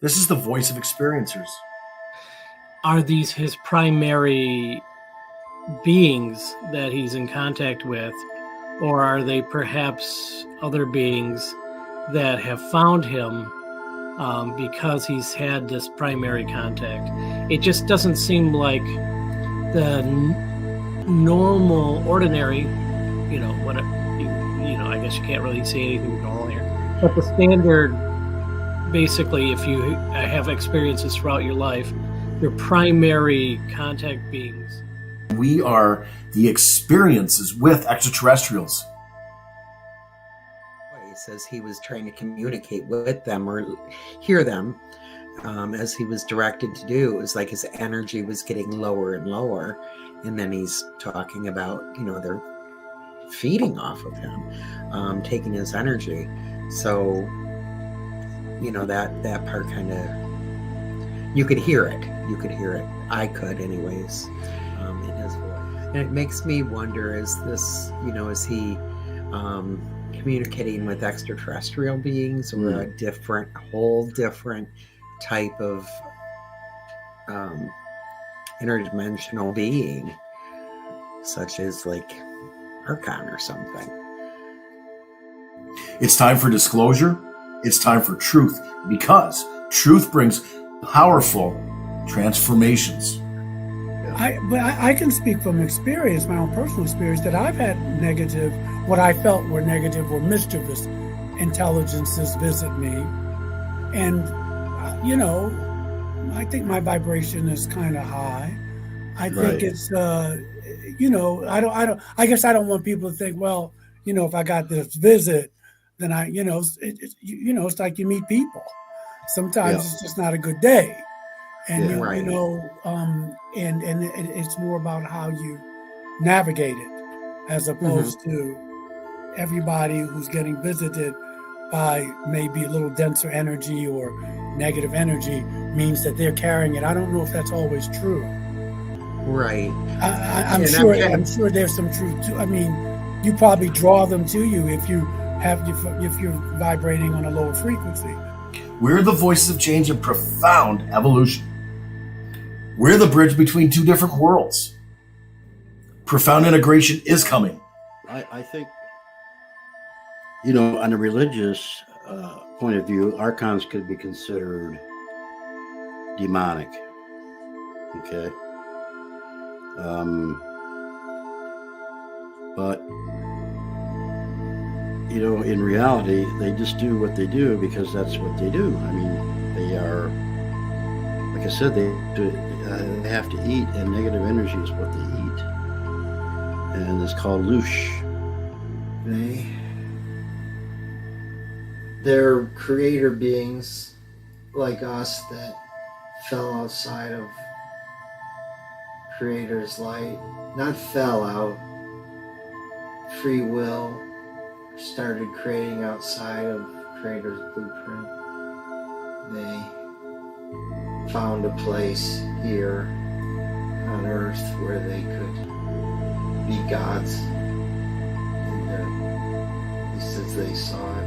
This is the voice of experiencers. Are these his primary beings that he's in contact with, or are they perhaps other beings that have found him because he's had this primary contact? It just doesn't seem like the normal, ordinary, I guess you can't really say anything normal here, but the standard, basically, if you have experiences throughout your life, your primary contact beings. We are the experiences with extraterrestrials. He says he was trying to communicate with them or hear them as he was directed to do. It was like his energy was getting lower and lower. And then he's talking about, they're feeding off of him, taking his energy. So, that part kind of, you could hear it. I could anyways, in his voice. And it makes me wonder, is this, is he communicating with extraterrestrial beings or a whole different type of interdimensional being, such as like Archon or something? It's time for disclosure. It's time for truth, because truth brings powerful transformations. I can speak from experience, my own personal experience, that I've had what I felt were negative or mischievous intelligences visit me. And, I think my vibration is kind of high. I think it's, I guess I don't want people to think, well, if I got this visit, then it's like you meet people. Sometimes it's just not a good day. And, and it's more about how you navigate it, as opposed to everybody who's getting visited by maybe a little denser energy or negative energy means that they're carrying it. I don't know if that's always true. Right. I'm sure there's some truth too. I mean, you probably draw them to you if you're vibrating on a lower frequency. We're the voices of change and profound evolution. We're the bridge between two different worlds. Profound integration is coming. I think, on a religious point of view, Archons could be considered demonic. Okay. But, in reality, they just do what they do because that's what they do. I mean, they are, like I said, they have to eat, and negative energy is what they eat. And it's called loosh. They're creator beings like us that fell outside of Creator's light. Not fell out. Free will started creating outside of Creator's blueprint. They found a place here on Earth where they could be gods, at least as they saw it.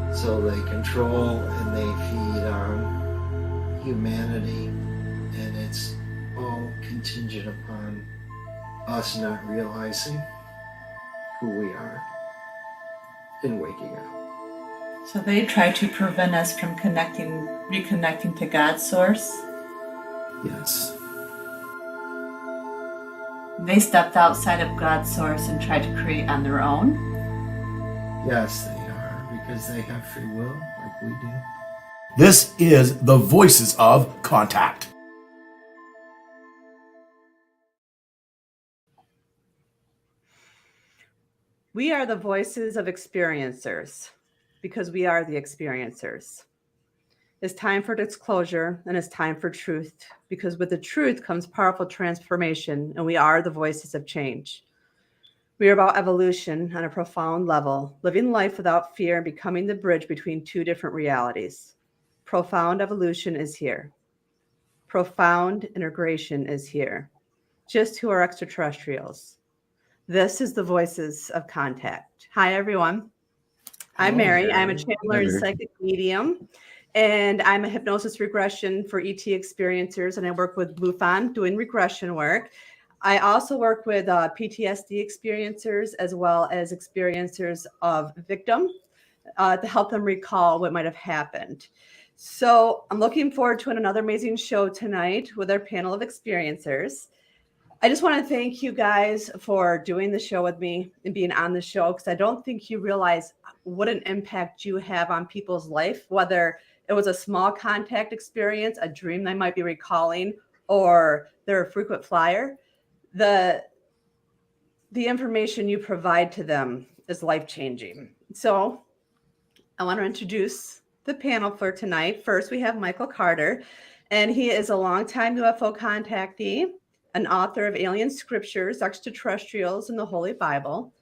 And so they control and they feed on humanity, and it's all contingent upon us not realizing who we are and waking up. So they try to prevent us from reconnecting to God's source? Yes. They stepped outside of God's source and tried to create on their own? Yes, they are, because they have free will like we do. This is the voices of contact. We are the voices of experiencers because we are the experiencers. It's time for disclosure and it's time for truth, because with the truth comes powerful transformation, and we are the voices of change. We are about evolution on a profound level, living life without fear and becoming the bridge between two different realities. Profound evolution is here. Profound integration is here. Just who are extraterrestrials? This is the voices of contact. Hi, everyone. I'm Mary. I'm a channeler and psychic medium. And I'm a hypnosis regression for ET experiencers, and I work with MUFON doing regression work. I also work with PTSD experiencers as well as experiencers of victim to help them recall what might have happened. So I'm looking forward to another amazing show tonight with our panel of experiencers. I just want to thank you guys for doing the show with me and being on the show, because I don't think you realize what an impact you have on people's life, whether it was a small contact experience, a dream they might be recalling, or they're a frequent flyer. The information you provide to them is life-changing. So I want to introduce the panel for tonight. First, we have Michael Carter, and he is a longtime UFO contactee, an author of Alien Scriptures, Extraterrestrials, and the Holy Bible.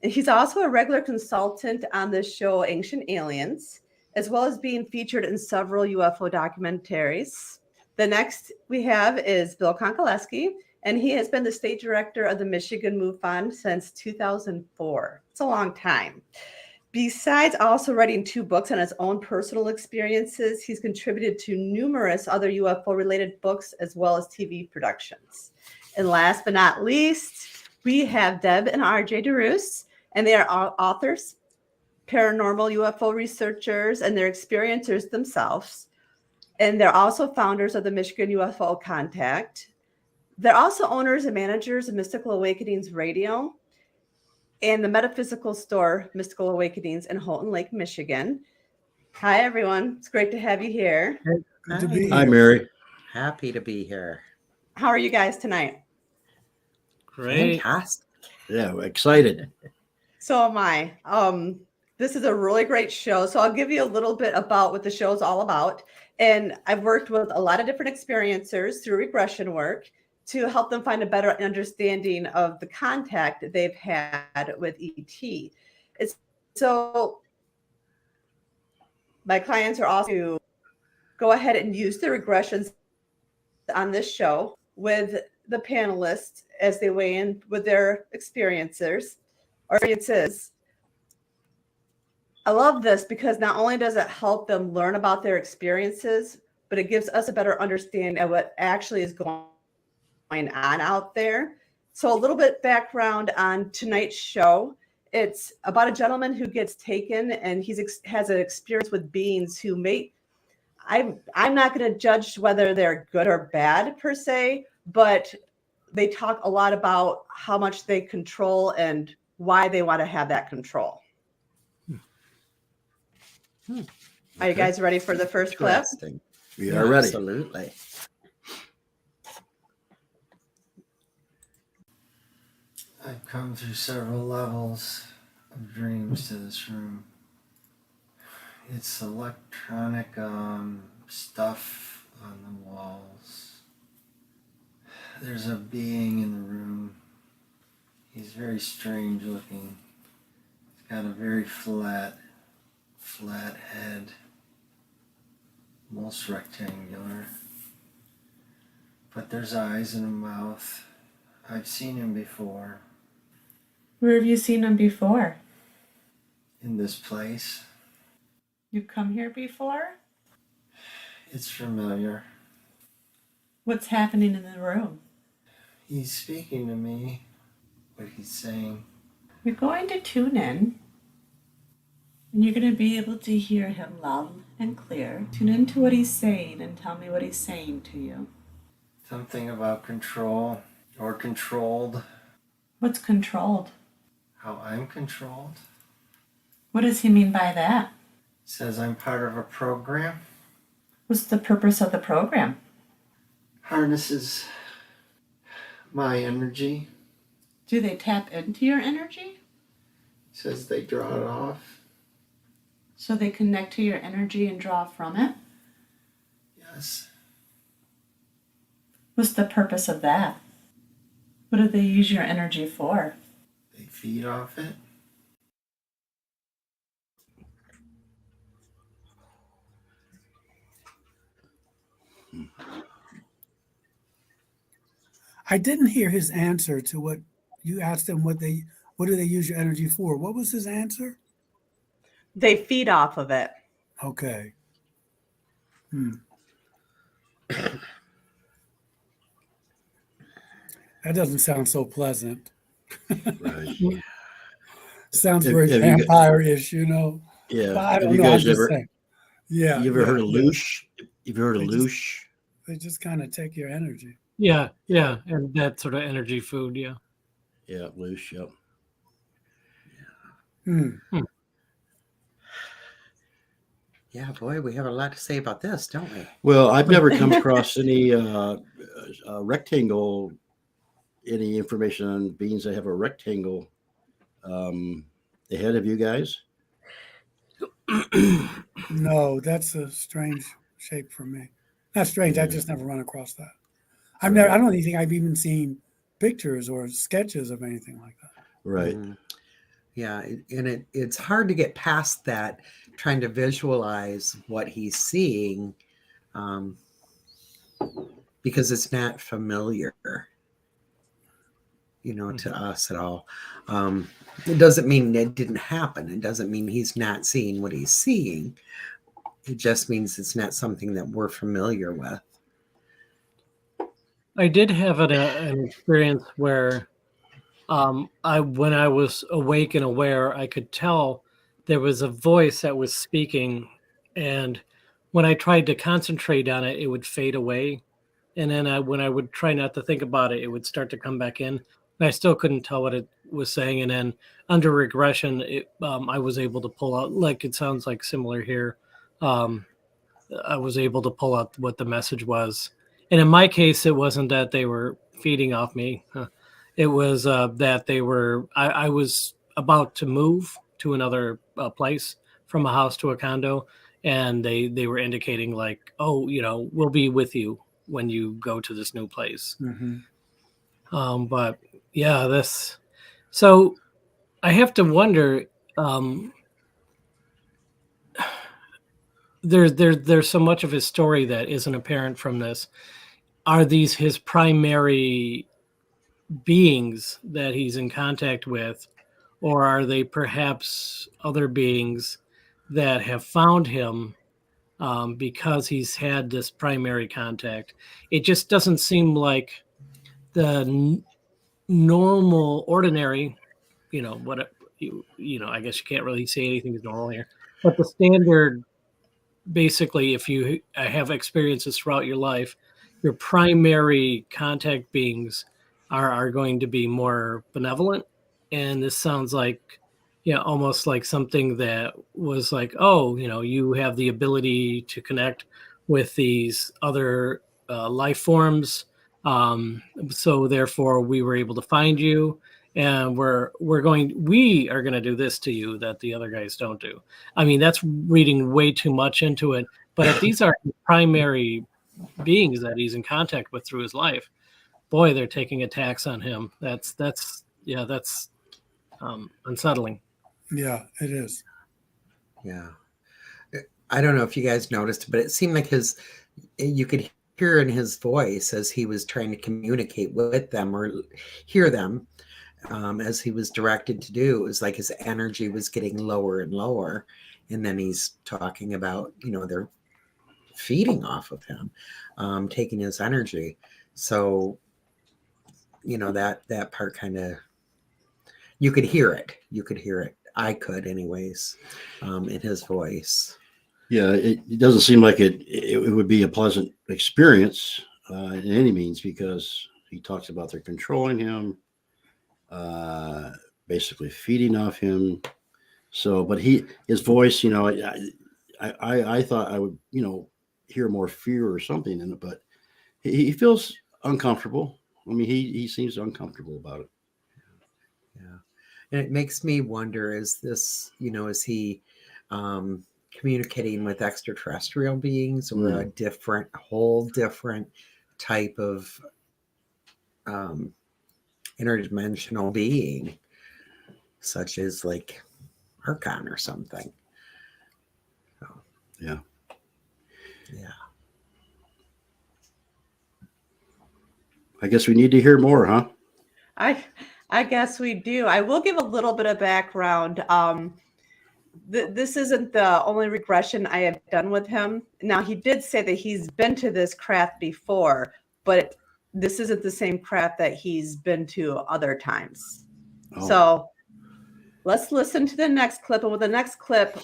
And he's also a regular consultant on the show Ancient Aliens, as well as being featured in several UFO documentaries. The next we have is Bill Konkoleski, and he has been the state director of the Michigan MUFON since 2004. It's a long time. Besides also writing 2 books on his own personal experiences, he's contributed to numerous other UFO-related books as well as TV productions. And last but not least, we have Deb and RJ DeRoos, and they are authors, paranormal UFO researchers, and they're experiencers themselves. And they're also founders of the Michigan UFO Contact. They're also owners and managers of Mystical Awakenings Radio and the metaphysical store Mystical Awakenings in Houghton Lake, Michigan. Hi, everyone. It's great to have you here. Good to be Hi, here. Mary. Happy to be here. How are you guys tonight? Great. Fantastic. Yeah, excited. So am I. This is a really great show. So I'll give you a little bit about what the show is all about. And I've worked with a lot of different experiencers through regression work to help them find a better understanding of the contact they've had with ET. So my clients are also to go ahead and use the regressions on this show with the panelists as they weigh in with their experiences. I love this because not only does it help them learn about their experiences, but it gives us a better understanding of what actually is going on out there. So a little bit background on tonight's show. It's about a gentleman who gets taken, and has an experience with beings who I'm not going to judge whether they're good or bad per se, but they talk a lot about how much they control and why they want to have that control. Are you guys ready for the first clip? Interesting. We are ready. Absolutely. I've come through several levels of dreams to this room. It's electronic stuff on the walls. There's a being in the room. He's very strange looking. He's got a very flat head, almost rectangular. But there's eyes and a mouth. I've seen him before. Where have you seen him before? In this place. You've come here before? It's familiar. What's happening in the room? He's speaking to me. What he's saying. You're going to tune in, and you're going to be able to hear him loud and clear. Tune into what he's saying and tell me what he's saying to you. Something about control or controlled. What's controlled? How I'm controlled. What does he mean by that? Says I'm part of a program. What's the purpose of the program? Harnesses my energy. Do they tap into your energy? Says they draw it off. So they connect to your energy and draw from it? Yes. What's the purpose of that? What do they use your energy for? They feed off it. I didn't hear his answer to what you asked him. What do they use your energy for? What was his answer? They feed off of it. Okay. Hmm. That doesn't sound so pleasant. Right. Sounds Have, very have you, vampire-ish, you know. yeah. But I Have don't you know. I'm guys just ever, saying. Yeah, you ever yeah, heard of yeah. loosh? You've heard of They just loosh? they just kind of take your energy. Yeah, yeah, and that sort of energy food. Yeah. Yeah, loosh. Yep. Hmm. Yeah, boy, we have a lot to say about this, don't we? Well, I've never come across any rectangle, any information on beings that have a rectangle ahead of you guys. No, that's a strange shape for me. Not strange. I Yeah, just never run across that. I've never. right, I don't even think I've even seen pictures or sketches of anything like that. right. Mhm. Yeah, it's hard to get past that, trying to visualize what he's seeing, um, because it's not familiar, to us at all. It doesn't mean it didn't happen. It doesn't mean he's not seeing what he's seeing. It just means it's not something that we're familiar with. I did have an experience where when I was awake and aware, I could tell there was a voice that was speaking, and when I tried to concentrate on it, it would fade away, and then when I would try not to think about it, it would start to come back in. But I still couldn't tell what it was saying, and then under regression, I was able to pull out, like it sounds like similar here. Um, I was able to pull out what the message was. And in my case, it wasn't that they were feeding off me. It was that I was about to move to another place from a house to a condo. And they were indicating like, oh, we'll be with you when you go to this new place. Mm-hmm. But yeah, so I have to wonder, there's so much of his story that isn't apparent from this. Are these his primary beings that he's in contact with, or are they perhaps other beings that have found him because he's had this primary contact? It just doesn't seem like the normal, ordinary, what I guess you can't really say anything is normal here, but the standard. Basically, if you have experiences throughout your life, your primary contact beings are going to be more benevolent. And this sounds like, almost like something that was like, oh, you have the ability to connect with these other life forms. So therefore, we were able to find you, and we are going to do this to you that the other guys don't do. I mean, that's reading way too much into it. But if these are primary beings that he's in contact with through his life, boy, they're taking attacks on him. That's unsettling. Yeah, it is. Yeah. I don't know if you guys noticed, but it seemed like you could hear in his voice as he was trying to communicate with them or hear them, as he was directed to do. It was like his energy was getting lower and lower. And then he's talking about, they're feeding off of him, taking his energy. So, that part kind of, you could hear it. I could anyways, in his voice. Yeah, it doesn't seem like it would be a pleasant experience in any means, because he talks about they're controlling him, basically feeding off him. So, but his voice, I thought I would, hear more fear or something in it, but he feels uncomfortable. I mean, he seems uncomfortable about it. Yeah. And it makes me wonder, is this, is he communicating with extraterrestrial beings, or a whole different type of interdimensional being, such as like Archon or something? So, yeah. I guess we need to hear more, huh? I guess we do. I will give a little bit of background. this isn't the only regression I have done with him. Now, he did say that he's been to this craft before, but this isn't the same craft that he's been to other times. Oh. So let's listen to the next clip. And with the next clip,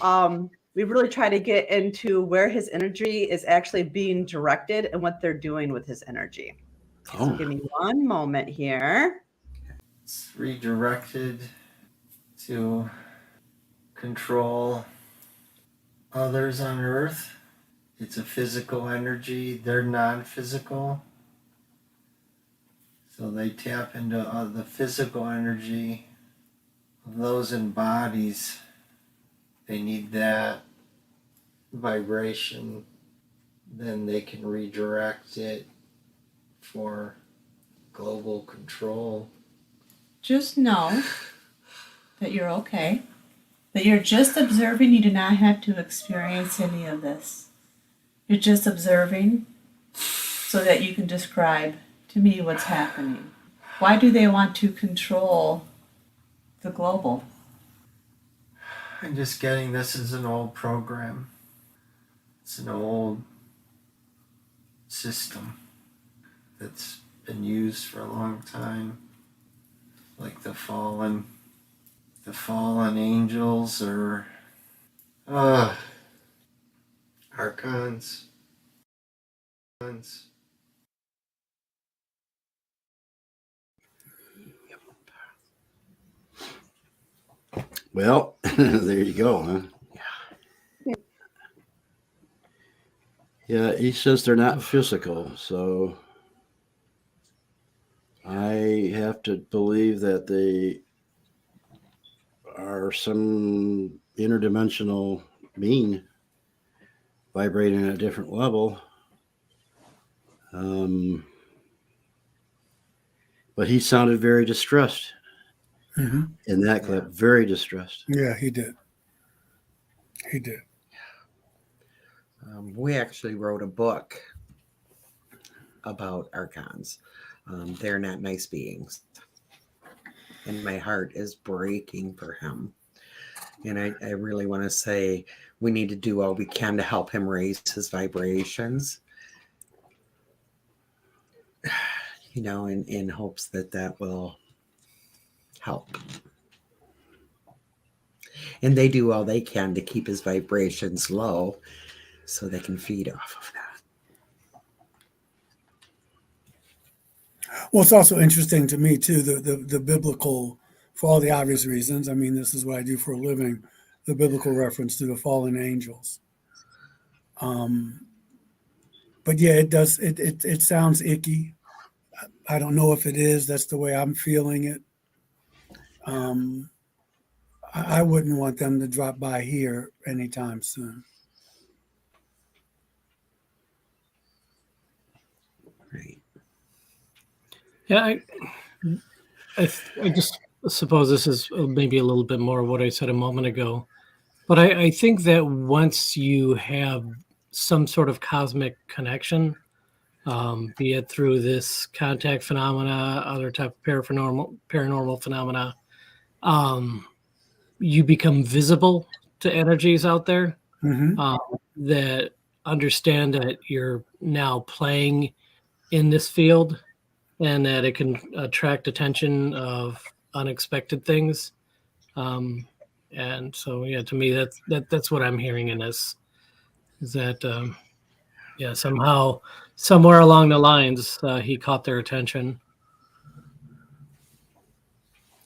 we really try to get into where his energy is actually being directed and what they're doing with his energy. So give me one moment here. It's redirected to control others on Earth. It's a physical energy. They're non-physical. So they tap into the physical energy of those in bodies. They need that vibration. Then they can redirect it for global control. Just know that you're okay, that you're just observing. You do not have to experience any of this. You're just observing so that you can describe to me what's happening. Why do they want to control the global? I'm just getting this is an old program. It's an old system that's been used for a long time. Like the fallen angels or Archons. Well, there you go, huh? Yeah, he says they're not physical, so I have to believe that they are some interdimensional being vibrating at a different level. But he sounded very distressed in that clip, very distressed. Yeah, he did. He did. We actually wrote a book about Archons. They're not nice beings. And my heart is breaking for him. And I really want to say we need to do all we can to help him raise his vibrations. You know, in hopes that will help. And they do all they can to keep his vibrations low so they can feed off of that. Well, it's also interesting to me, too, the biblical, for all the obvious reasons. I mean, this is what I do for a living, the biblical reference to the fallen angels. But yeah, it does. It sounds icky. I don't know if it is. That's the way I'm feeling it. I wouldn't want them to drop by here anytime soon. Right. Yeah, I just suppose this is maybe a little bit more of what I said a moment ago. But I think that once you have some sort of cosmic connection, be it through this contact phenomena, other type of paranormal phenomena, you become visible to energies out there that understand that you're now playing in this field and that it can attract attention of unexpected things. And so, yeah, to me, that's what I'm hearing in this, is that, somehow, somewhere along the lines, he caught their attention.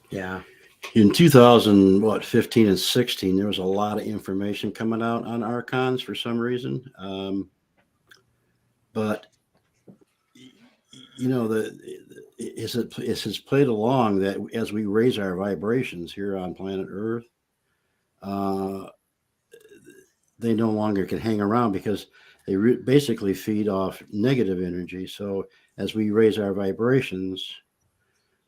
Yeah. In 2015 and 16, there was a lot of information coming out on Archons for some reason. But you know, it has played along that as we raise our vibrations here on planet Earth, they no longer can hang around because they basically feed off negative energy. So as we raise our vibrations,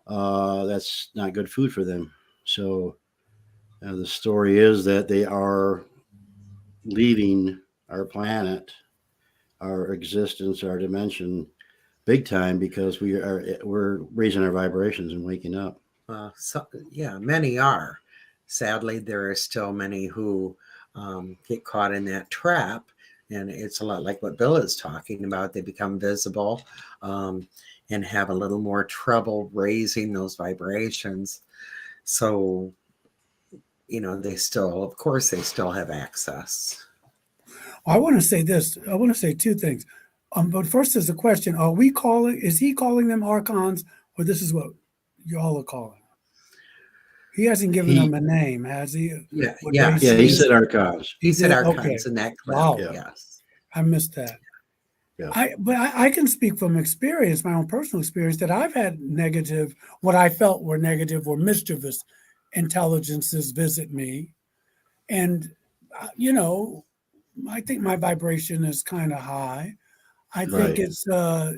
that's not good food for them. So the story is that they are leaving our planet, our existence, our dimension, big time because we're raising our vibrations and waking up. Many are. sadly, there are still many who get caught in that trap. And it's a lot like what Bill is talking about. They become visible and have a little more trouble raising those vibrations. So, they still, of course, they still have access. I want to say this. I want to say two things. But first, there's a question: is he calling them archons, or this is what y'all are calling? He hasn't given them a name, has he? Yeah, What yeah, race Yeah, he he is? said Archons. He said did? Archons Okay. in that clip. Wow. Yeah. Yes. I missed that. Yeah. I can speak from experience, my own personal experience, that I've had what I felt were negative or mischievous intelligences visit me, and I think my vibration is kind of high. I think Right. it's I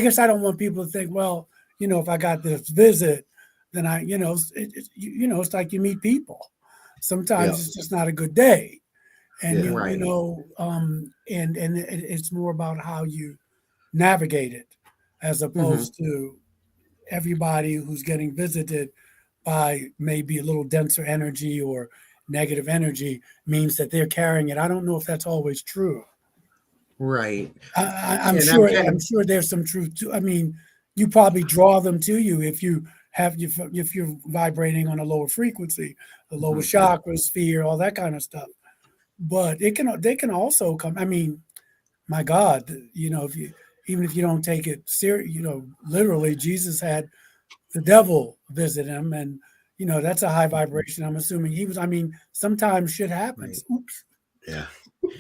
guess I don't want people to think, well, if I got this visit, then it's like you meet people. Sometimes Yeah. it's just not a good day. And Yeah. Right. it's more about how you navigate it, as opposed to everybody who's getting visited by maybe a little denser energy or negative energy means that they're carrying it. I don't know if that's always true. Right. I'm And sure. I'm I'm sure there's some truth to. I mean, you probably draw them to you if you're vibrating on a lower frequency, the lower chakras, sphere, all that kind of stuff. But they can also come. I mean, my God, even if you don't take it serious, literally, Jesus had the devil visit him, and that's a high vibration. I'm assuming he was. I mean, sometimes shit happens. Right. Oops. Yeah.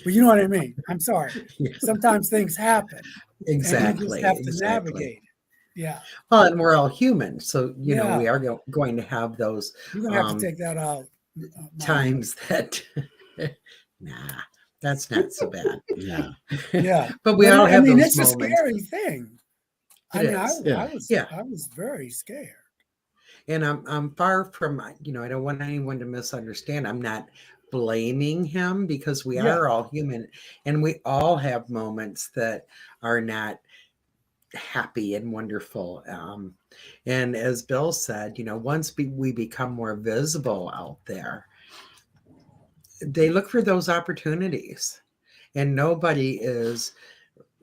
But you know what I mean. I'm sorry. Sometimes things happen, Exactly. and you just have to Exactly. navigate it. Yeah. Well, and we're all human, so Yeah. we are going to have those You're gonna have to take that out. times that. Nah, that's not so bad. Yeah. Yeah. But we all have those it's moments. a scary thing. It is. I was very scared. And I'm far from, I don't want anyone to misunderstand. I'm not blaming him, because we are all human, and we all have moments that are not happy and wonderful. And as Bill said, once we become more visible out there, they look for those opportunities, and nobody is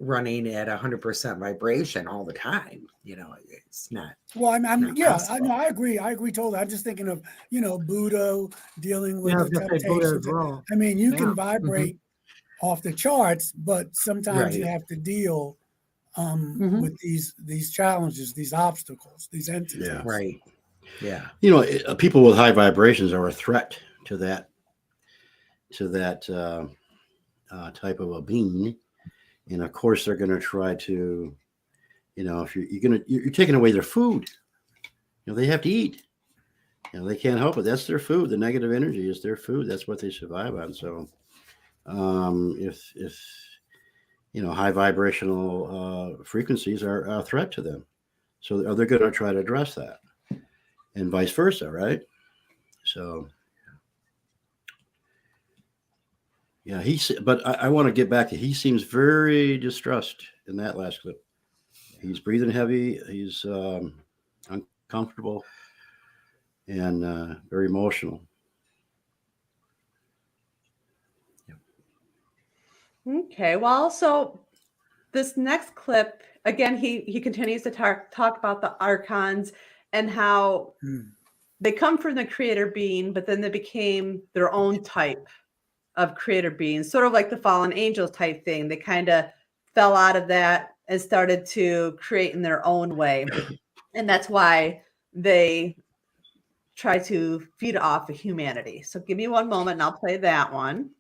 running at 100% vibration all the time. It's not. Well, possible. I agree. I agree totally. I'm just thinking of, Buddha dealing with Yeah, I the was gonna say Buddha as temptations. well. I mean, you Yeah. can vibrate off the charts, but sometimes you Right. have to deal with these challenges, these obstacles, these entities. Yeah. Right. Yeah. People with high vibrations are a threat to that type of a being, and of course they're going to try to, if you're taking away their food, they have to eat. They can't help it. That's their food. The negative energy is their food. That's what they survive on. So, if high vibrational frequencies are a threat to them, so they're going to try to address that, and vice versa, right? So, yeah, but I want to get back to, he seems very distressed in that last clip. He's breathing heavy. He's uncomfortable and very emotional. Okay, well, so this next clip, again, he continues to talk about the archons and how they come from the creator being, but then they became their own type of creator beings, sort of like the fallen angels type thing. They kind of fell out of that and started to create in their own way. And that's why they try to feed off of humanity. So give me one moment and I'll play that one.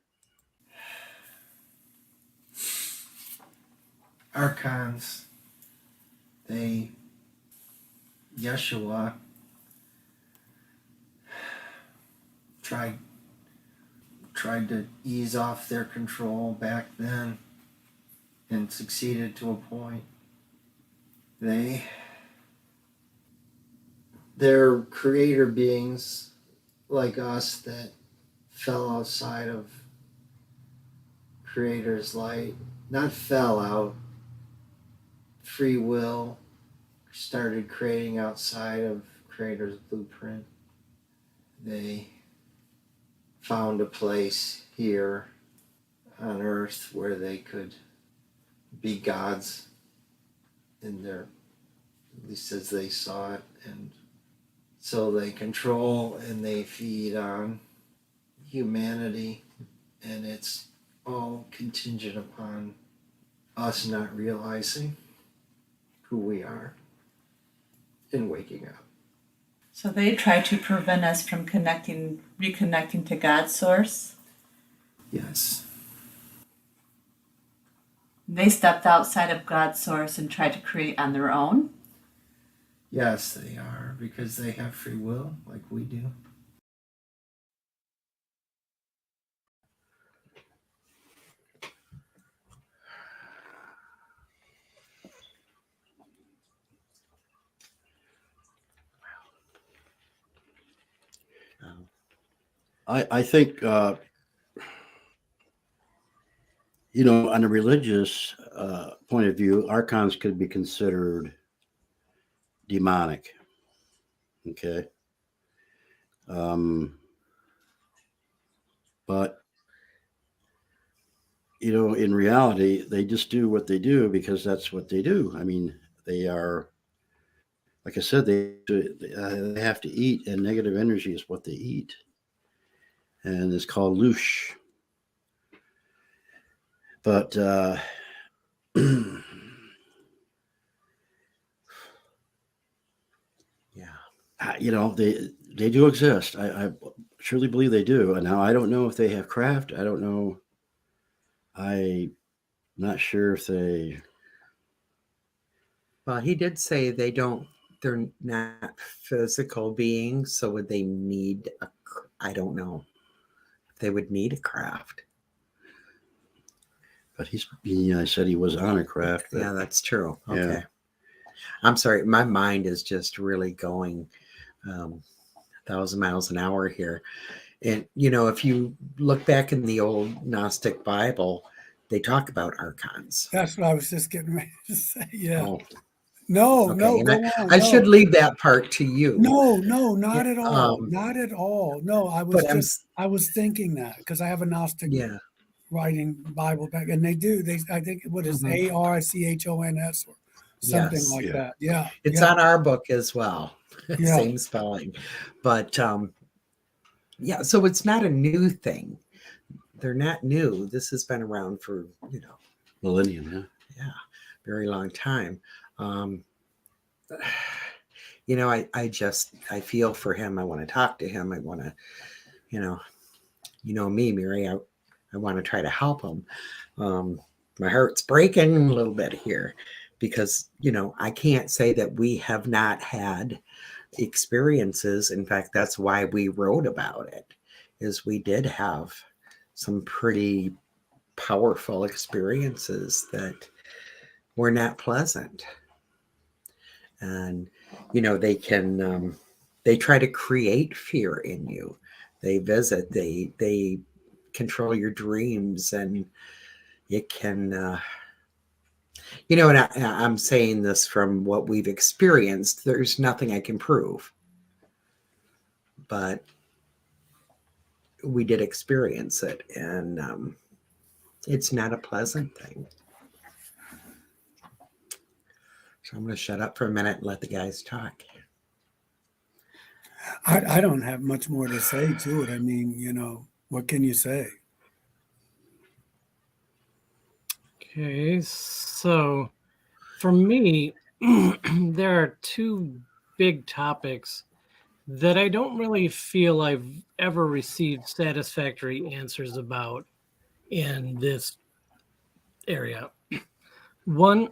Archons, Yeshua tried to ease off their control back then and succeeded to a point. They're creator beings like us that fell outside of Creator's light. Not fell out, free will, started creating outside of Creator's blueprint. they found a place here on earth where they could be gods in their, at least as they saw it, and so they control and they feed on humanity, and it's all contingent upon us not realizing who we are and waking up. So they try to prevent us from reconnecting to God's source. Yes. They stepped outside of God's source and tried to create on their own. Yes, they are, because they have free will like we do. I think, on a religious point of view, Archons could be considered demonic. Okay. But, in reality, they just do what they do because that's what they do. I mean, they are, like I said, they have to eat, and negative energy is what they eat. And it's called loosh. But, they do exist. I surely believe they do. And now I don't know if they have craft. I don't know. I'm not sure if they. Well, he did say they're not physical beings, so would they need I don't know if they would need a craft. But I said he was on a craft. But, yeah, that's true. Okay. Yeah. I'm sorry. My mind is just really going 1,000 miles an hour here. And, if you look back in the old Gnostic Bible, they talk about Archons. That's what I was just getting ready to say. Yeah. Oh. No, Okay. no, go on. I should leave that part to you. No, not at all. Not at all. No, I was thinking that because I have a Gnostic writing Bible back, and they do. I think what is Archons or something like that. Yeah. It's on our book as well. Same spelling. But so it's not a new thing. They're not new. This has been around for, millennium, very long time. I feel for him. I want to talk to him. I want to, me, Mary, I want to try to help him. My heart's breaking a little bit here because, I can't say that we have not had experiences. In fact, that's why we wrote about it, is we did have some pretty powerful experiences that were not pleasant. And, they can, they try to create fear in you. They visit, they control your dreams, and it can, and I'm saying this from what we've experienced. There's nothing I can prove, but we did experience it, and it's not a pleasant thing. So I'm going to shut up for a minute and let the guys talk. I don't have much more to say to it. I mean, what can you say? Okay, so for me, there are two big topics that I don't really feel I've ever received satisfactory answers about in this area. One,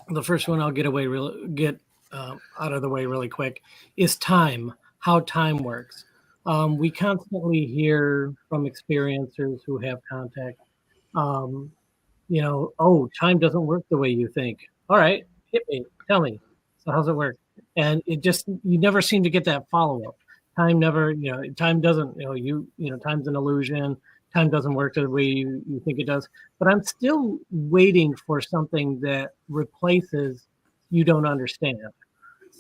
the first one I'll get out of the way really quick is time, how time works. We constantly hear from experiencers who have contact, time doesn't work the way you think. All right, hit me, tell me. So how's it work? And you never seem to get that follow-up. Time never, time doesn't, time's an illusion. Time doesn't work the way you think it does. But I'm still waiting for something that replaces you don't understand.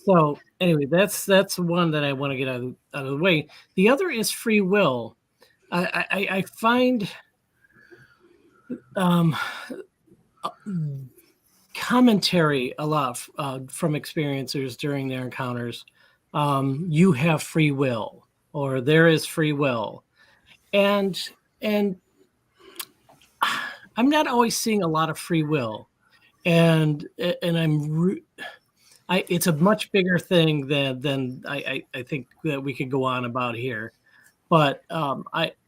So anyway, that's one that I want to get out of the way. The other is free will. I find commentary a lot from experiencers during their encounters. You have free will, or there is free will, and I'm not always seeing a lot of free will, and it's a much bigger thing than I think that we could go on about here. But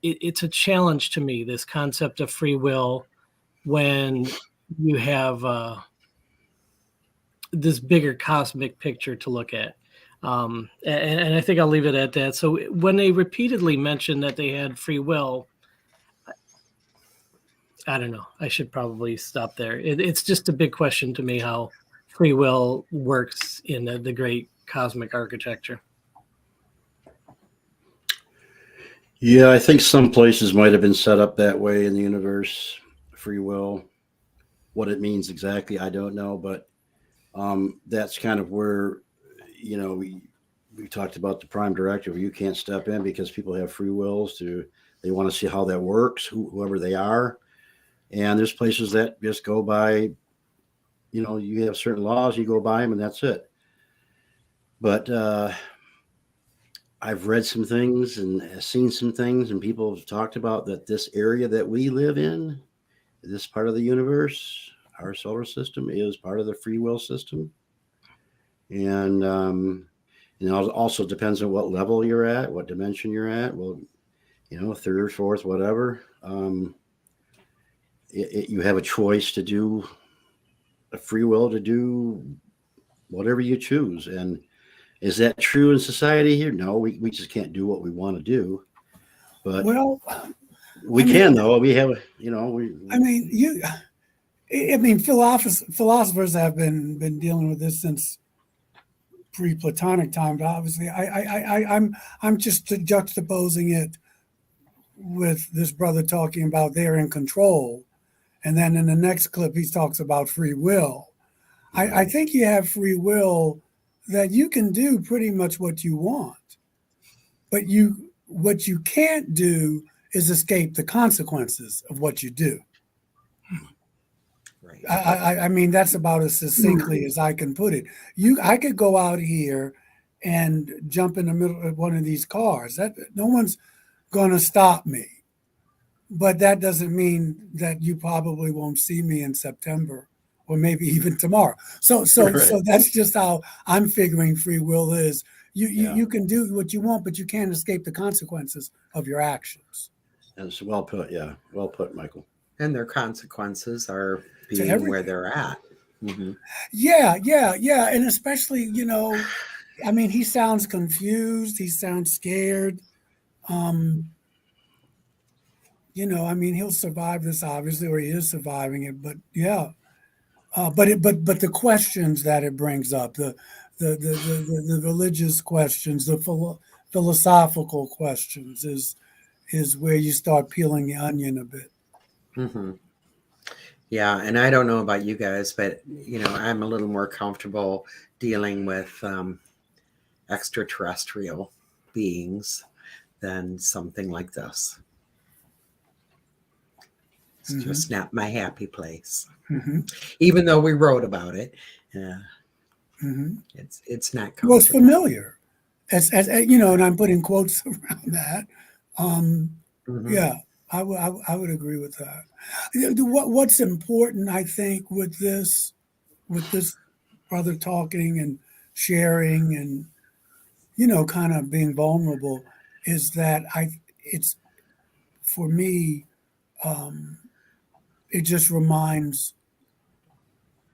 it's a challenge to me, this concept of free will, when you have this bigger cosmic picture to look at. And I think I'll leave it at that. So when they repeatedly mention that they had free will, I don't know. I should probably stop there. It's just a big question to me how free will works in the great cosmic architecture. Yeah, I think some places might have been set up that way in the universe, free will. What it means exactly, I don't know, but that's kind of where, we talked about the prime directive. You can't step in because people have free wills they want to see how that works, whoever they are. And there's places that just go by, you have certain laws, you go by them, and that's it. But I've read some things and seen some things, and people have talked about that this area that we live in, this part of the universe, our solar system, is part of the free will system. And it also depends on what level you're at, what dimension you're at. Well, third, fourth, whatever. You have a choice to do, a free will to do whatever you choose. And is that true in society here? No, we just can't do what we want to do. But we can, though. We have, philosophers have been dealing with this since pre-Platonic times. Obviously, I'm just juxtaposing it with this brother talking about they're in control, and then in the next clip he talks about free will. I think you have free will that you can do pretty much what you want, but what you can't do is escape the consequences of what you do. Right. I mean, that's about as succinctly as I can put it. I could go out here and jump in the middle of one of these cars. That no one's going to stop me. But that doesn't mean that you probably won't see me in September or maybe even tomorrow. So that's just how I'm figuring free will is. You can do what you want, but you can't escape the consequences of your actions. That's well put. Yeah, well put, Michael. And their consequences are being where they're at. Mm-hmm. Yeah. And especially, he sounds confused. He sounds scared. He'll survive this, obviously, or he is surviving it. But yeah, but the questions that it brings up, the religious questions, the philosophical questions, is where you start peeling the onion a bit. Mm-hmm. Yeah, and I don't know about you guys, but I'm a little more comfortable dealing with extraterrestrial beings than something like this. It's just not my happy place. Mm-hmm. Even though we wrote about it, it's not comfortable. Well, it's familiar, as and I'm putting quotes around that. Yeah, I would agree with that. What's important, I think, with this brother talking and sharing and kind of being vulnerable, is that it's for me. It just reminds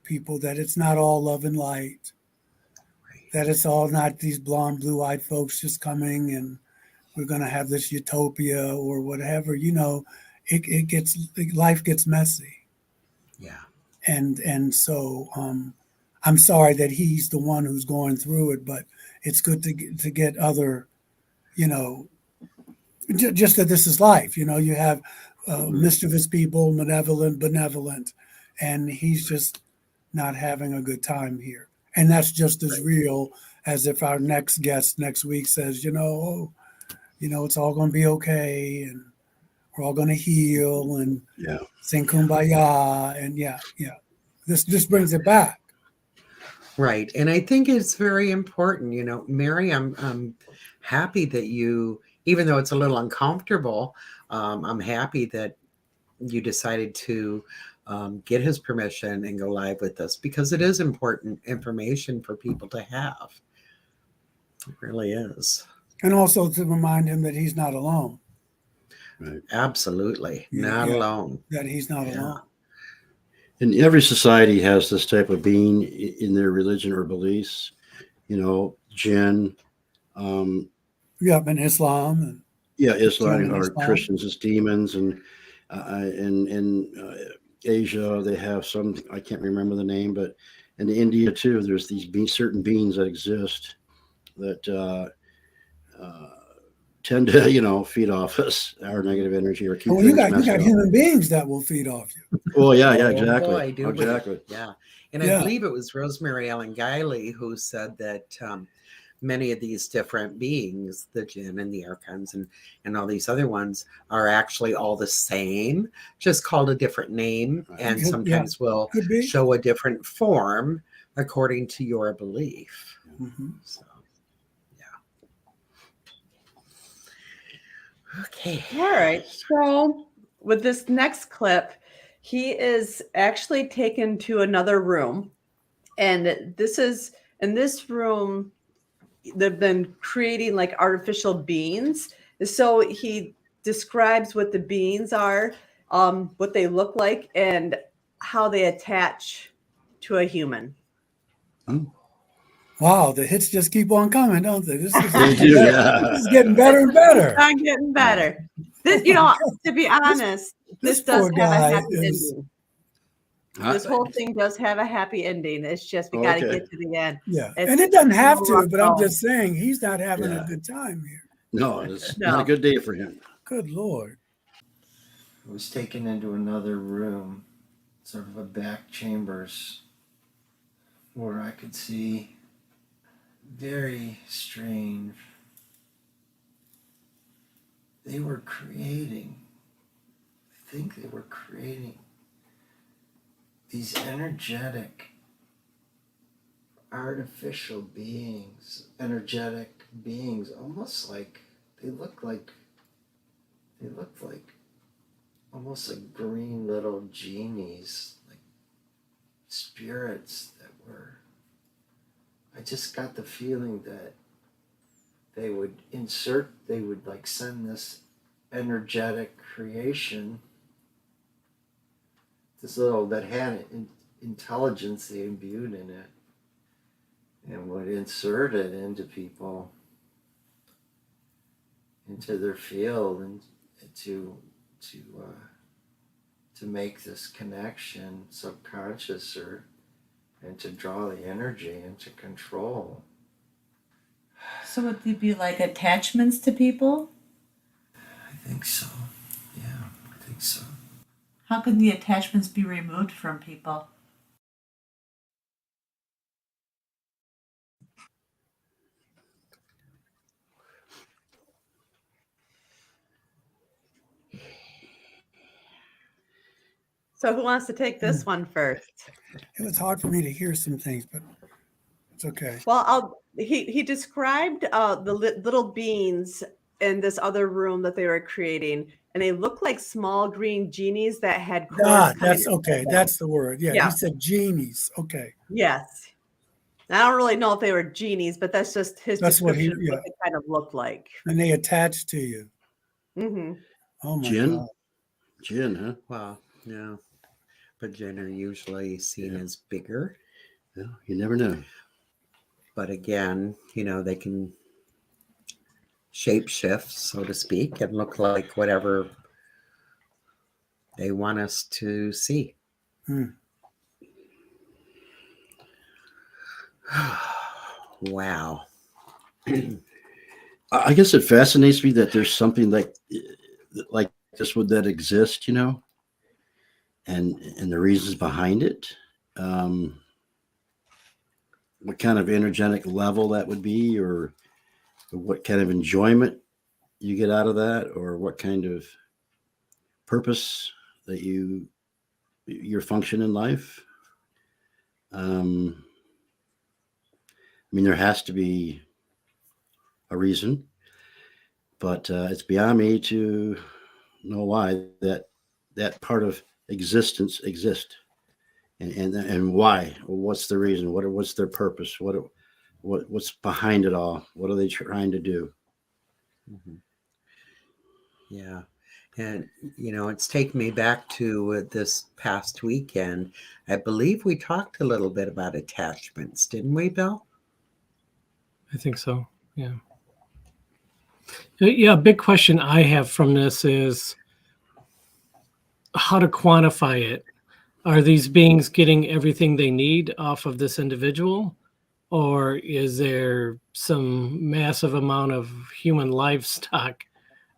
people that it's not all love and light, that it's all not these blonde, blue-eyed folks just coming and we're going to have this utopia or whatever. Life gets messy. Yeah. And so I'm sorry that he's the one who's going through it, but it's good to get other, just that this is life. You have mischievous people, benevolent, and he's just not having a good time here. And that's just as real as if our next guest next week says, it's all going to be okay, and we're all going to heal and Yeah. sing kumbaya, and this brings it back. Right. And I think it's very important, Mary, I'm happy that you, even though it's a little uncomfortable, I'm happy that you decided to get his permission and go live with us, because it is important information for people to have. It really is. And also to remind him that he's not alone. Right. Absolutely. Not alone. That he's not alone. And every society has this type of being in their religion or beliefs, jinn. And Islam. And Islam or Christians as demons, and in Asia they have some, I can't remember the name, but in India too, there's these certain beings that exist that tend to feed off us, our negative energy, or keep. You got human beings that will feed off you. Well, exactly. Exactly. Yeah. And I believe it was Rosemary Ellen Guiley who said that many of these different beings, the jinn and the archons and all these other ones, are actually all the same, just called a different name, and sometimes will show a different form according to your belief. Mm-hmm. So, okay. All right. So with this next clip, he is actually taken to another room. And in this room, they've been creating like artificial beings. So he describes what the beings are, what they look like, and how they attach to a human. Wow, the hits just keep on coming, don't they? This is This is getting better and better. I'm getting better. This, to be honest, this does have a happy ending. This whole thing does have a happy ending. It's just we got to get to the end. Yeah, and it doesn't have to, but I'm just saying he's not having a good time here. No, it's not a good day for him. Good Lord. I was taken into another room, sort of a back chambers, where I could see very strange. They were creating, I think they were creating these energetic, artificial beings, almost like they looked like almost like green little genies, like spirits that were. I just got the feeling that they would like send this energetic creation, that had intelligence they imbued in it, and would insert it into people, into their field, and to make this connection subconscious, and to draw the energy and to control. So would they be like attachments to people? I think so. Yeah, I think so. How can the attachments be removed from people? So who wants to take this one first? It was hard for me to hear some things, but it's okay. Well, he described the little beings in this other room that they were creating, and they looked like small green genies that had cords. That's okay. That's the word. Yeah, he said genies. Okay. Yes. I don't really know if they were genies, but that's just his description of what they kind of looked like. And they attach to you. Mm-hmm. Oh my God. Jinn, huh? Wow. Yeah. But jinn are usually seen as bigger. Yeah, you never know. But again, they can shape shift, so to speak, and look like whatever they want us to see. Wow. I guess it fascinates me that there's something like this that exists, and the reasons behind it. what kind of energetic level that would be, or what kind of enjoyment you get out of that, or what kind of purpose that your function in life. I mean, there has to be a reason, but it's beyond me to know why that part of existence exists, and why. What's the reason? What's their purpose? What's behind it all? What are they trying to do? Mhm. Yeah. And, it's taken me back to this past weekend. I believe we talked a little bit about attachments, didn't we, Bill? I think so. Yeah. Yeah. A big question I have from this is how to quantify it. Are these beings getting everything they need off of this individual? Or is there some massive amount of human livestock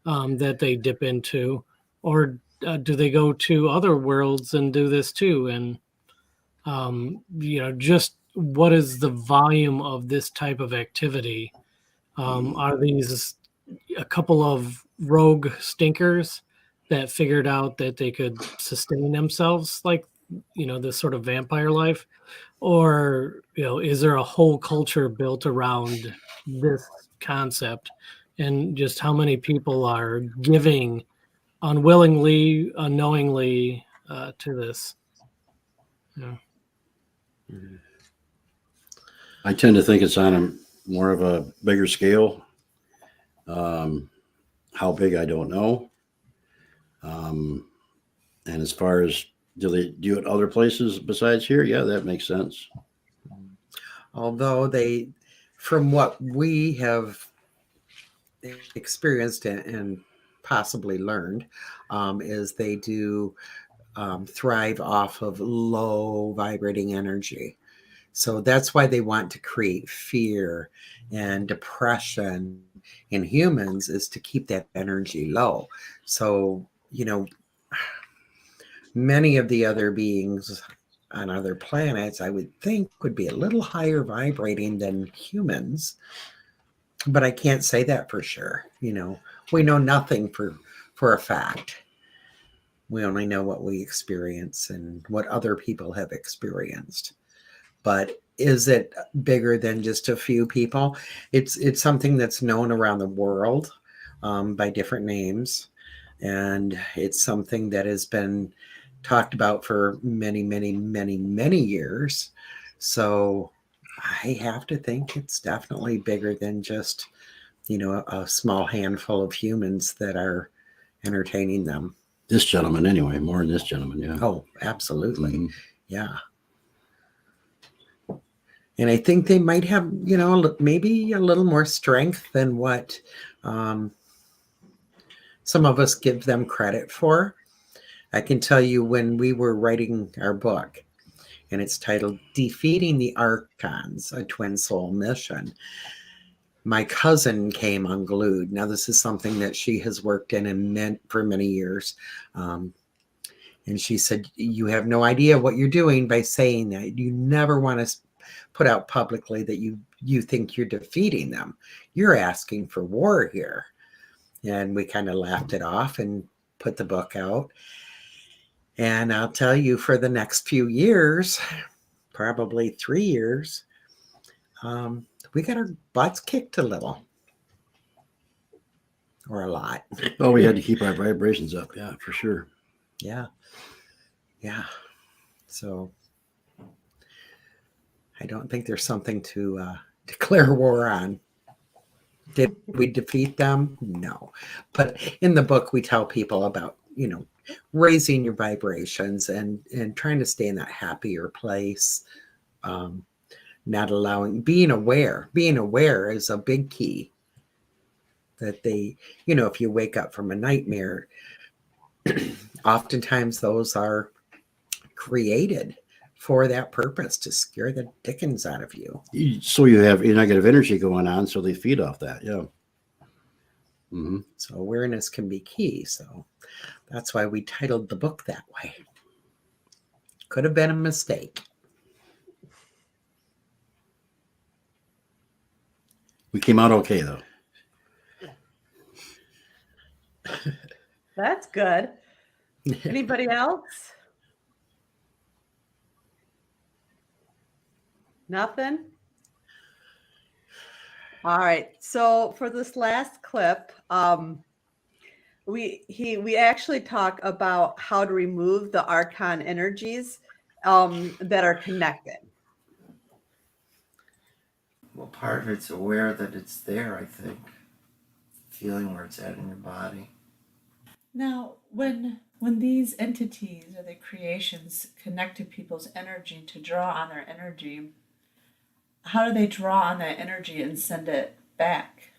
that they dip into? Or do they go to other worlds and do this too? And, just what is the volume of this type of activity? Are these a couple of rogue stinkers that figured out that they could sustain themselves like, this sort of vampire life? Or, is there a whole culture built around this concept? And just how many people are giving unwillingly, unknowingly to this? Yeah. Mhm. I tend to think it's on a more of a bigger scale. How big, I don't know. And as far as, do they do it other places besides here? Yeah, that makes sense. Although from what we have experienced and possibly learned, is they do thrive off of low vibrating energy. So that's why they want to create fear and depression in humans, is to keep that energy low. So, many of the other beings on other planets, I would think, would be a little higher vibrating than humans, but I can't say that for sure. We know nothing for a fact. We only know what we experience and what other people have experienced. But is it bigger than just a few people? It's something that's known around the world by different names, and it's something that has been talked about for many, many, many, many years. So I have to think it's definitely bigger than just, a small handful of humans that are entertaining them. This gentleman, anyway, more than this gentleman. Yeah. Oh, absolutely. Mhm. Yeah. And I think they might have, maybe a little more strength than what some of us give them credit for. I can tell you, when we were writing our book, and it's titled Defeating the Archons, a Twin Soul Mission, my cousin came unglued. Now, this is something that she has worked in and meant for many years. And she said, you have no idea what you're doing by saying that. You never want to put out publicly that you think you're defeating them. You're asking for war here. And we kind of laughed it off and put the book out. And I'll tell you, for the next few years, probably 3 years, we got our butts kicked a little, or a lot. Oh, we had to keep our vibrations up. Yeah, for sure. Yeah. So I don't think there's something to declare war on. Did we defeat them? No. But in the book, we tell people about, raising your vibrations and trying to stay in that happier place. Not allowing, being aware is a big key. That if you wake up from a nightmare, oftentimes those are created for that purpose, to scare the dickens out of you. So you have negative energy going on, so they feed off that. Yeah. Mm-hmm. So awareness can be key. So that's why we titled the book that way. Could have been a mistake. We came out okay though. That's good. Anybody else? Nothing? All right. So for this last clip, we actually talk about how to remove the Archon energies that are connected. Well, part of it's aware that it's there, I think. Feeling where it's at in your body. Now, when these entities or the creations connect to people's energy to draw on their energy, how do they draw on that energy and send it back?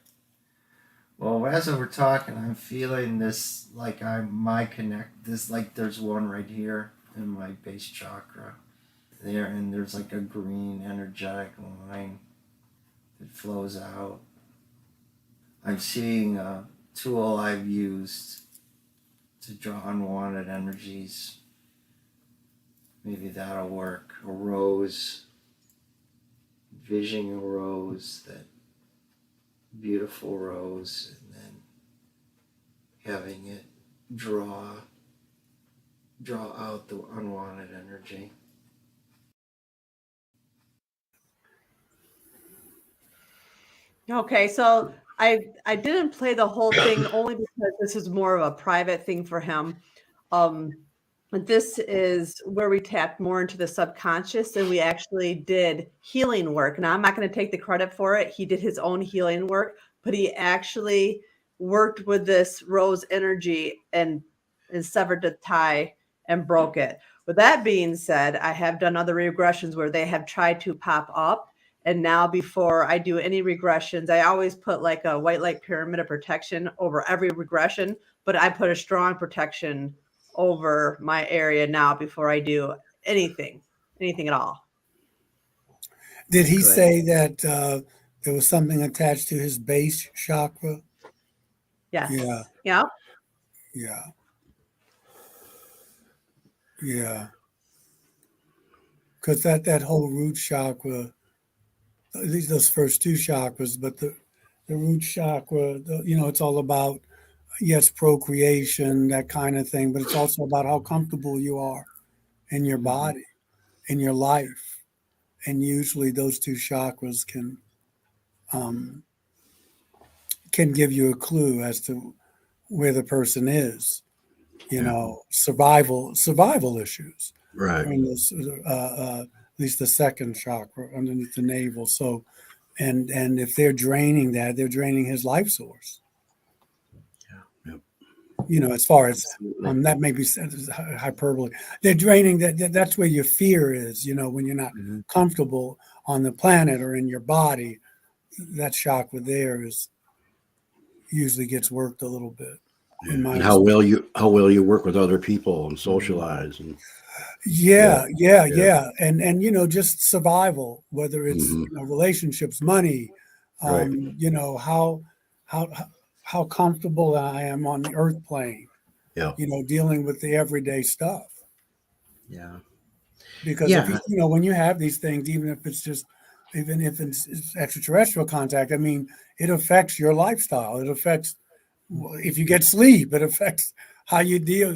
Well, as we're talking, I'm feeling this like there's one right here in my base chakra. There, and there's like a green energetic line that flows out. I'm seeing a tool I've used to draw unwanted energies. Maybe that'll work. A rose, visioning a rose, that beautiful rose, and then having it draw out the unwanted energy. Okay, so I didn't play the whole thing only because this is more of a private thing for him. But this is where we tapped more into the subconscious, and we actually did healing work. Now, I'm not going to take the credit for it. He did his own healing work, but he actually worked with this rose energy and severed the tie and broke it. With that being said, I have done other regressions where they have tried to pop up. And now before I do any regressions, I always put like a white light pyramid of protection over every regression, but I put a strong protection over my area now before I do anything at all. Did he say that there was something attached to his base chakra? Yes. Yeah. Yeah. Yeah. Yeah. Because that whole root chakra, at least those first two chakras, but the root chakra, it's all about, yes, procreation, that kind of thing, but it's also about how comfortable you are in your body, in your life. And usually those two chakras can give you a clue as to where the person is, survival issues. Right. I mean, at least the second chakra underneath the navel. So, and if they're draining that, they're draining his life source. As far as that may be hyperbole, they're draining that. That's where your fear is. When you're not comfortable on the planet or in your body, that chakra there usually gets worked a little bit. And how well you work with other people and socialize and yeah. And just survival, whether it's relationships, money, right. How comfortable I am on the earth plane, dealing with the everyday stuff. Yeah. Because if when you have these things, even if it's extraterrestrial contact, I mean, it affects your lifestyle. It affects if you get sleep. It affects how you deal.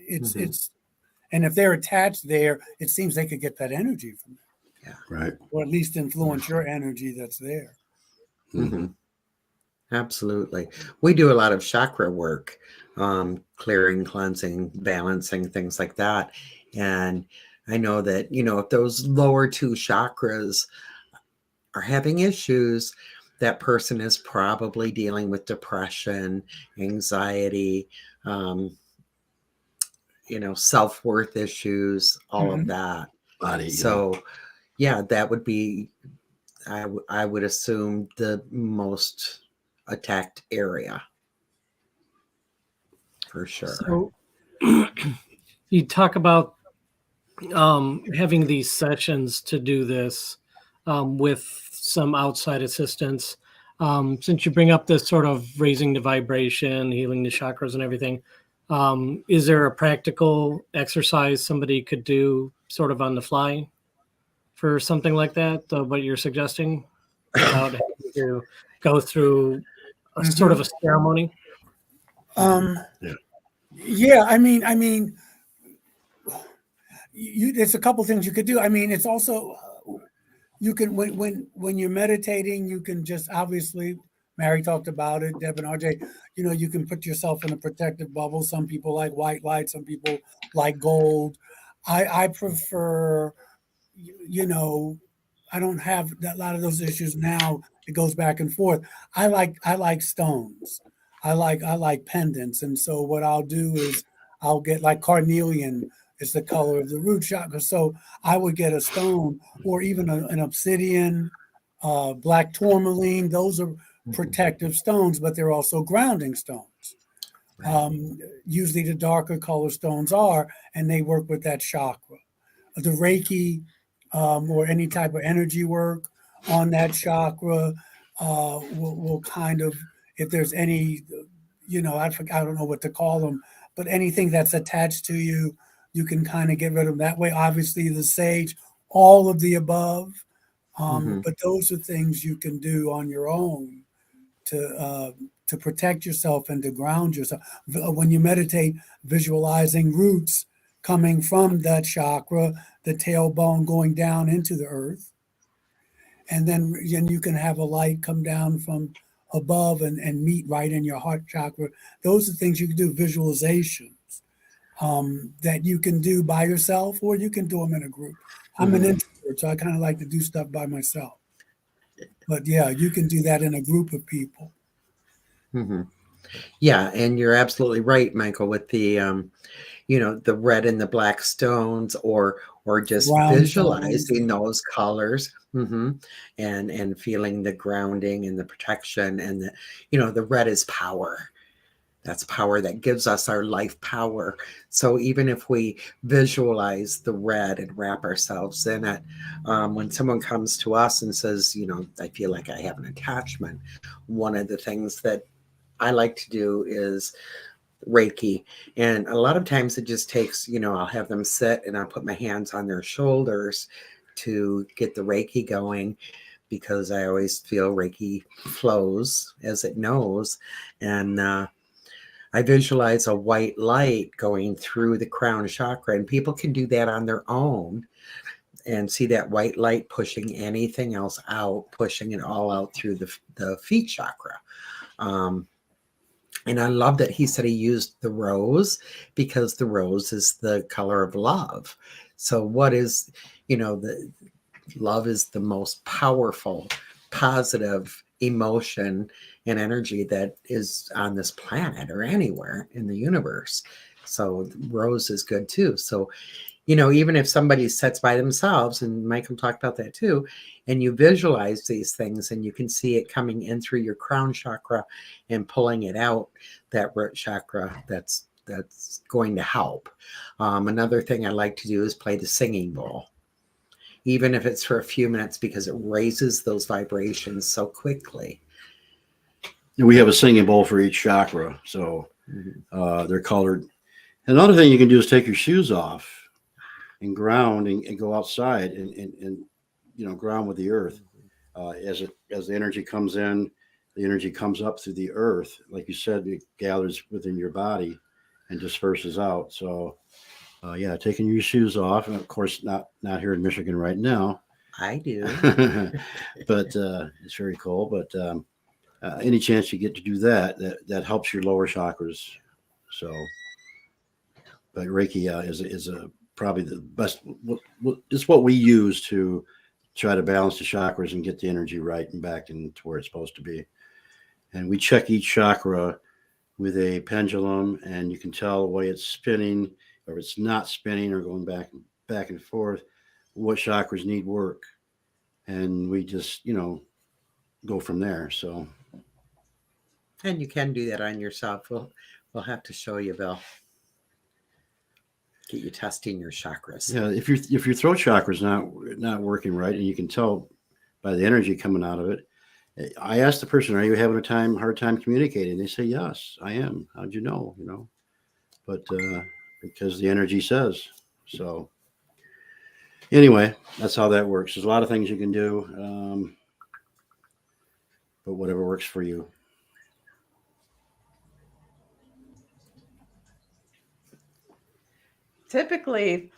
It's and if they're attached there, it seems they could get that energy from it. Yeah. Right. Or at least influence your energy that's there. Mm-hmm. Absolutely. We do a lot of chakra work, clearing, cleansing, balancing, things like that. And I know that, if those lower two chakras are having issues, that person is probably dealing with depression, anxiety, self-worth issues, all of that. So, that would be, I would assume, the most attacked area for sure. So you talk about having these sessions to do this with some outside assistance. Since you bring up this sort of raising the vibration, healing the chakras and everything, is there a practical exercise somebody could do sort of on the fly for something like that, what you're suggesting? without having to go through a sort of a ceremony? Yeah. Yeah, I mean, there's a couple things you could do. I mean, it's also you can when you're meditating, you can just obviously. Mary talked about it. Deb and RJ, you can put yourself in a protective bubble. Some people like white light. Some people like gold. I prefer, I don't have a lot of those issues now. It goes back and forth. I like stones. I like pendants, and so what I'll do is I'll get like carnelian is the color of the root chakra. So I would get a stone or even an obsidian, black tourmaline. Those are protective stones, but they're also grounding stones. Usually the darker color stones are, and they work with that chakra. The Reiki or any type of energy work on that chakra will kind of, if there's any, I don't know what to call them, but anything that's attached to you, you can kind of get rid of them that way. Obviously, the sage, all of the above. But those are things you can do on your own to protect yourself and to ground yourself. When you meditate, visualizing roots coming from that chakra, the tailbone going down into the earth. And then you can have a light come down from above and meet right in your heart chakra. Those are things you can do, visualizations that you can do by yourself, or you can do them in a group. I'm an introvert, so I kind of like to do stuff by myself. But yeah, you can do that in a group of people. Yeah, and you're absolutely right, Michael, with the the red and the black stones, or just Brown visualizing those colors, and feeling the grounding and the protection, and the red is power. That's power that gives us our life power. So even if we visualize the red and wrap ourselves in it, when someone comes to us and says, I feel like I have an attachment, one of the things that I like to do is Reiki. And a lot of times it just takes, I'll have them sit and I'll put my hands on their shoulders to get the Reiki going, because I always feel Reiki flows as it knows. And I visualize a white light going through the crown chakra, and people can do that on their own and see that white light pushing anything else out, pushing it all out through the feet chakra. And I love that he said he used the rose, because the rose is the color of love. So what is, the love is the most powerful, positive emotion and energy that is on this planet or anywhere in the universe. So rose is good too. So, even if somebody sits by themselves, and Michael talked about that too, and you visualize these things and you can see it coming in through your crown chakra and pulling it out, that root chakra, that's going to help. Another thing I like to do is play the singing bowl, even if it's for a few minutes, because it raises those vibrations so quickly. We have a singing bowl for each chakra, so they're colored. Another thing you can do is take your shoes off and ground and go outside and ground with the earth. As the energy comes in, the energy comes up through the earth. Like you said, it gathers within your body and disperses out. So taking your shoes off, and of course not here in Michigan right now. I do. But it's very cold. But any chance you get to do that helps your lower chakras. So, but Reiki is probably the best. It's what we use to try to balance the chakras and get the energy right and back into where it's supposed to be. And we check each chakra with a pendulum, and you can tell the way it's spinning, or if it's not spinning or going back and forth, what chakras need work. And we just, go from there. So. And you can do that on yourself. We'll have to show you, Bill. Get you testing your chakras. Yeah, if your throat chakra is not working right, and you can tell by the energy coming out of it. I asked the person, "Are you having a hard time communicating?" They say, "Yes, I am." How'd you know? But because the energy says so. Anyway, that's how that works. There's a lot of things you can do. but whatever works for you. Typically,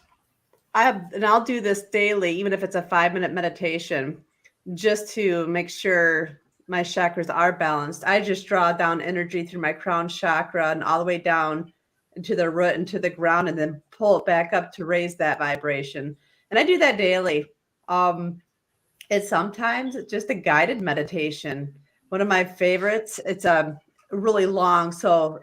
I'll do this daily, even if it's a 5-minute meditation, just to make sure my chakras are balanced. I just draw down energy through my crown chakra and all the way down into the root, into the ground, and then pull it back up to raise that vibration. And I do that daily. It's sometimes just a guided meditation. One of my favorites, it's really long. So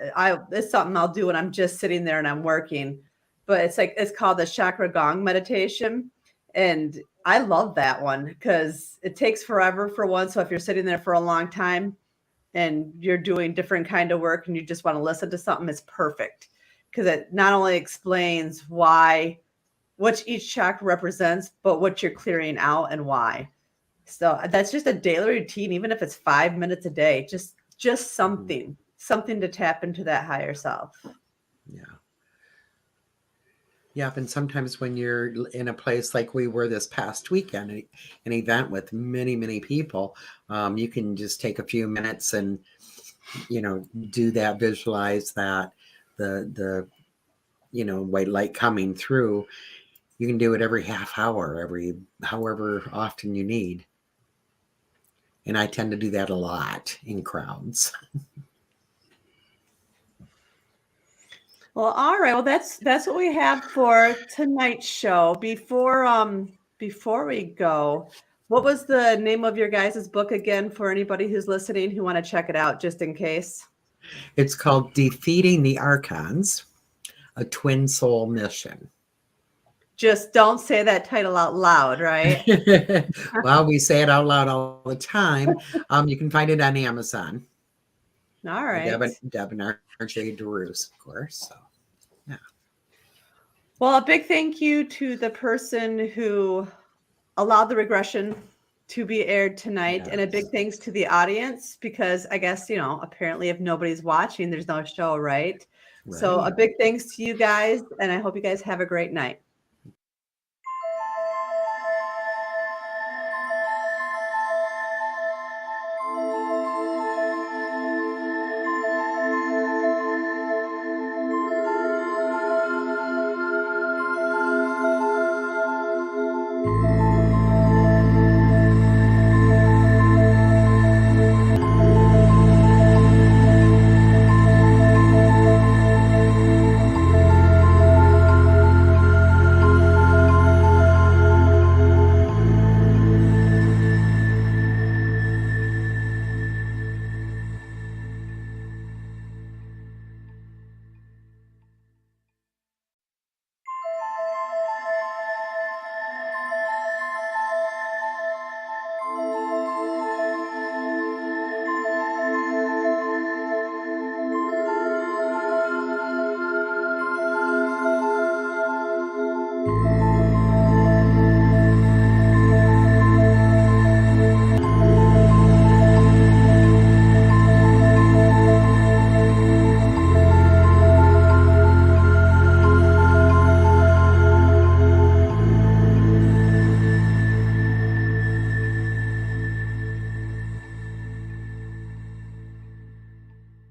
it's something I'll do when I'm just sitting there and I'm working. But it's called the chakra gong meditation. And I love that one because it takes forever for one. So if you're sitting there for a long time and you're doing different kind of work and you just want to listen to something, it's perfect because it not only explains what each chakra represents, but what you're clearing out and why. So that's just a daily routine, even if it's 5 minutes a day, just something to tap into that higher self. Yeah. Yeah, and sometimes when you're in a place like we were this past weekend, an event with many, many people, you can just take a few minutes and, do that, visualize that, the white light coming through. You can do it every half hour, however often you need. And I tend to do that a lot in crowds. Well, all right. Well, that's what we have for tonight's show. Before we go, what was the name of your guys' book again for anybody who's listening who want to check it out, just in case? It's called Defeating the Archons, a Twin Soul Mission. Just don't say that title out loud, right? Well, we say it out loud all the time. You can find it on Amazon. All right. Deb and RJ DeRuse, of course. So, yeah. Well, a big thank you to the person who allowed the regression to be aired tonight. Yes. And a big thanks to the audience because I guess, apparently if nobody's watching, there's no show, right? So a big thanks to you guys. And I hope you guys have a great night.